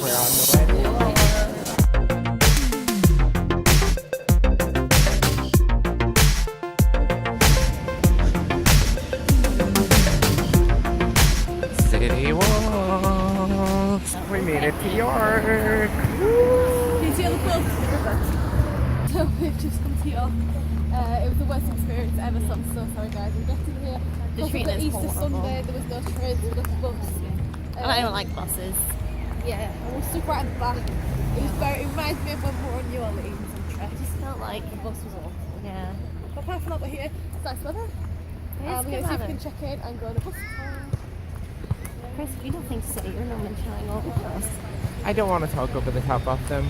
We're on the way. City walls. We made it to York. Can you see all the quilts in the river? So we've just come to York. It was the worst experience ever, so I'm so sorry guys. We're getting here. The Because train of the is Easter horrible. Sunday, there was no train, there was no bus. And I don't like buses. Yeah, and we're stuck right at the back. It reminds me of when we were on New Orleans on Trek. I just felt like, The bus was awful. yeah. But apart from that, we're here. It's nice weather. It's We're good going to see if we weather. can check in and go on a bus tour. Chris, if you don't think so, you're not mentioning all of us. I don't want to talk over the top of them.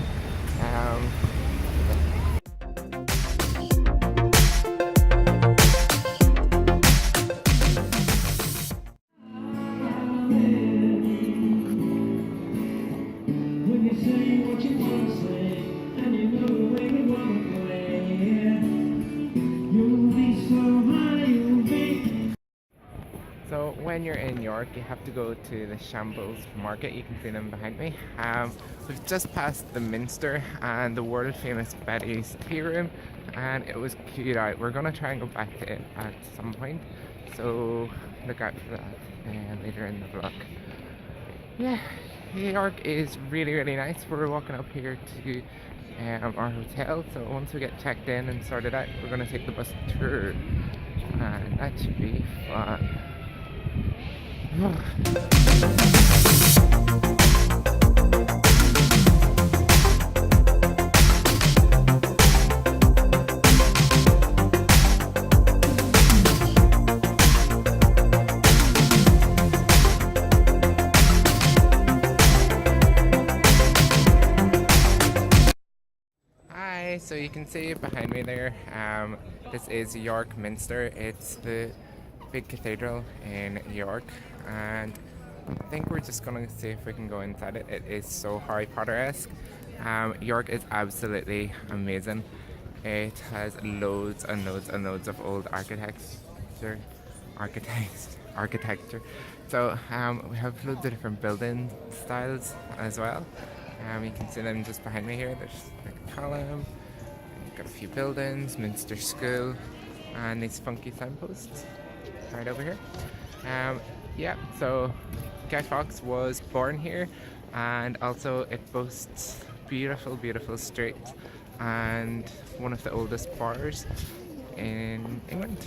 So when you're in York, you have to go to the Shambles Market. You can see them behind me. We've just passed the Minster and the world famous Betty's Tea Room, and it was queued out. We're gonna try and go back to it at some point, so look out for that later in the vlog. Yeah, York is really, really nice. We're walking up here to our hotel, so once we get checked in and sorted out, we're gonna take the bus tour, and that should be fun. Hi, so you can see behind me there, this is York Minster. It's the big cathedral in York, and I think we're just gonna see if we can go inside it. It is so Harry Potter-esque. York is absolutely amazing. It has loads and loads and loads of old architecture. So we have loads of different building styles as well. You can see them just behind me here. There's like a column. You've got a few buildings, Minster School, and these funky signposts right over here. Yeah, so Guy Fawkes was born here, and also it boasts beautiful, beautiful streets and one of the oldest bars in England.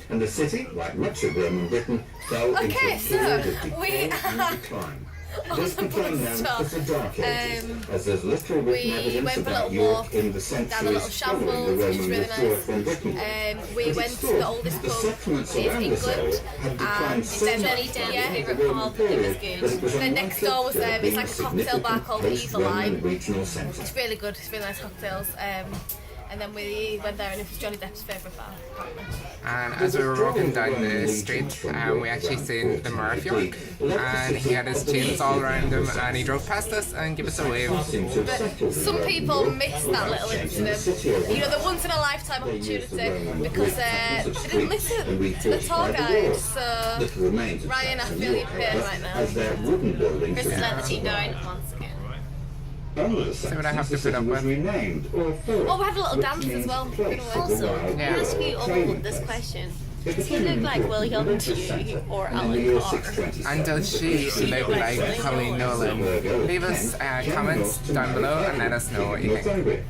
And the city, like much of Roman Britain, fell into a period of decay and decline. This became known as the Dark Ages, as there's little written evidence about York in the centuries following the Roman withdrawal from Britain. We went to the oldest The pub settlements in around this area England, had declined and so then much very by down the end here of the Roman it was period good. that it was Then next door was unlikely to it's have like a been cocktail bar called the Evil post-Roman Eye. regional centre. It's really good, it's really nice cocktails. And then we went there and it was Johnny Depp's favourite bar, apparently. And as we were walking down the street, we actually seen the Mayor of York, and he had his chains all around him, and he drove past us and gave us a wave. But some people miss that little incident. You know, the once in a lifetime opportunity, because they didn't listen to the tour guide. So, Ryan, I feel your pain right now. Chris has let the team down once again. See what I have to put up with. Oh, we had a little dance as well. Also, can I ask you all this question? Does he look like William to or Alan Carr? And does she look like Coleen Nola? Leave us comments down below and let us know what you think.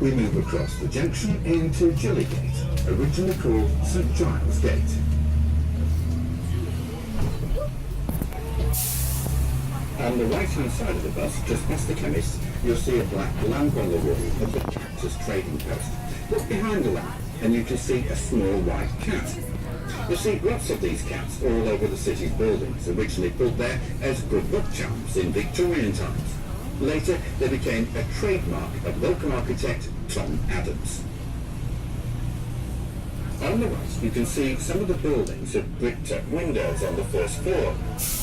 We move across the junction into Gillygate, originally called St Giles Gate. On the right-hand side of the bus, just past the chemist, you'll see a black lamp on the wall of the Cactus Trading Post. Look behind the lamp. and you can see a small white cat. You see lots of these cats all over the city's buildings, originally put there as good luck charms in Victorian times. Later, they became a trademark of local architect Tom Adams. On the right, you can see some of the buildings have bricked-up windows on the first floor.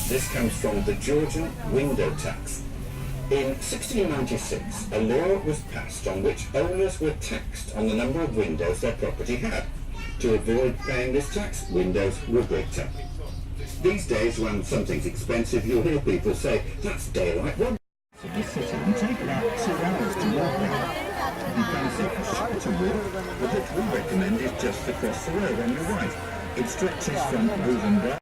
This comes from the Georgian window tax. In 1696, a law was passed on which owners were taxed on the number of windows their property had. To avoid paying this tax, windows were bricked up. These days, when something's expensive, you'll hear people say, "That's daylight robbery." This city can take about 2 hours to walk there. You can take a shorter walk, but what we recommend is just across the road on your right. It stretches from Wovenborough.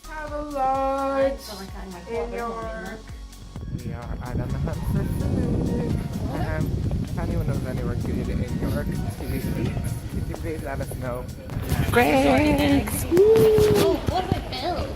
Have a lunch in York. We are out on the hunt for food. If anyone knows anywhere good in York to eat, could you please let us know? Thanks! Oh, what about Bill?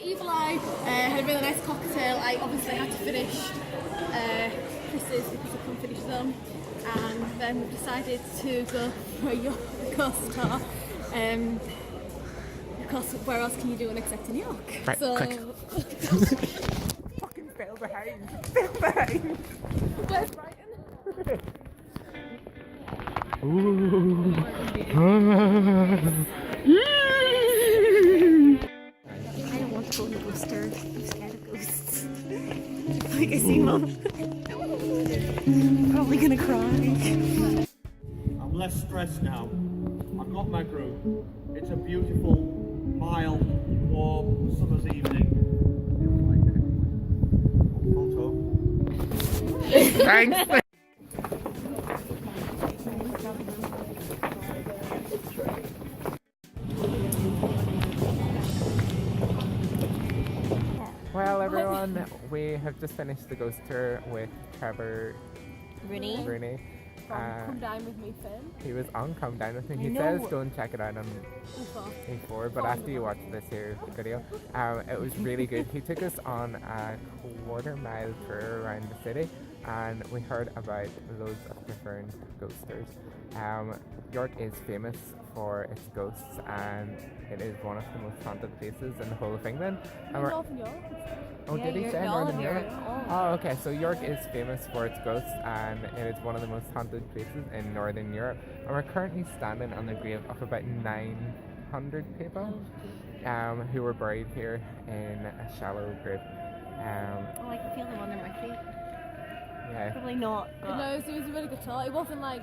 Evil Eye, had a really nice cocktail. I obviously had to finish Chris's because I couldn't finish them, and then we decided to go for a York star. Because where else can you do one except in York? Right, so quick. Fucking fail behind. Fail behind. Where's Brighton? I don't want to go on the ghoster. I'm scared of ghosts. Like I see Mum. Probably gonna cry. I'm less stressed now. I've got my group. It's a beautiful, mild, warm summer's evening. Photo. Thanks. Well, everyone, we have just finished the ghost tour with Trevor Rooney. Come Dine With Me film. He was on Come Down With Me. He know. says go and check it out on E4, but after you watch this here video, it was really good. He took us on a quarter-mile tour around the city, and we heard about loads of different ghosters. York is famous for its ghosts, and it is one of the most haunted places in the whole of England. And we're- Northern York. Oh, did he say Northern Europe? Oh, okay. So York is famous for its ghosts, and it is one of the most haunted places in Northern Europe. And we're currently standing on the grave of about 900 people who were buried here in a shallow grave. Oh, I can feel them under my feet. Yeah. Probably not. But No, it was a really good tour. It wasn't like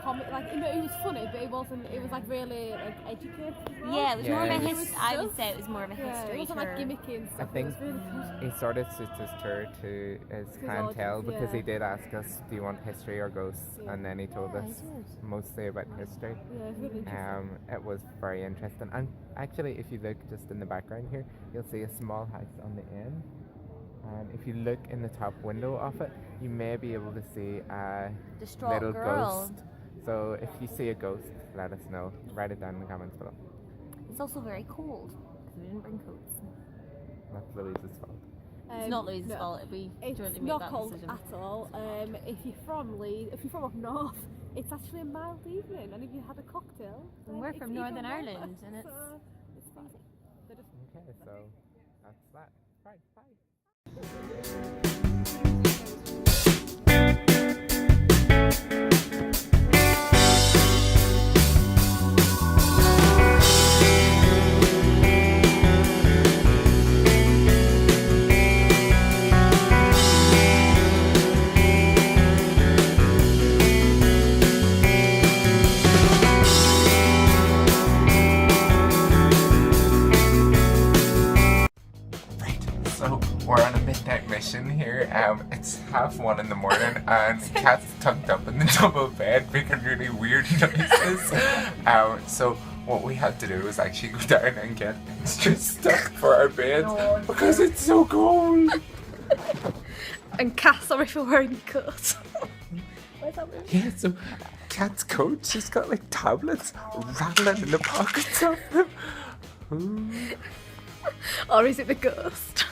comic, like it was funny, but it wasn't. It was like really like educated. yeah, it was more of a Yeah. history. I would say it was more of a Yeah, history it wasn't tour. like gimmicky and I stuff. think it was really good. he sort of suits his tour to his clientele audience, because he yeah. did ask us, do you want history or ghosts? Yeah. And then he told Yeah, he us did. mostly about history. Yeah, it was really interesting. It was very interesting, and actually if you look just in the background here, you'll see a small house on the end, and if you look in the top window of it, you may be able to see a Distraught little girl. ghost. So if you see a ghost, let us know. Write it down in the comments below. It's also very cold because we didn't bring coats. That's Louise's fault. It's not Louise's fault. We It's jointly made not that cold decision. at all. If you're from Leeds, if you're from up north, it's actually a mild evening, and if you had a cocktail, And then we're it's from even Northern warmer, Ireland, and it's so it's fine. They're just Okay, so that's that. Right, bye. It's 1:30 in the morning and Cat's tucked up in the double bed making really weird noises. So what we had to do was actually go down and get extra stuff for our beds because it's so cold. And Cass, sorry for wearing a coat. Where's that room? Yeah, so Cat's coat, she's got like tablets rattling in the pockets of them. Or is it the ghost?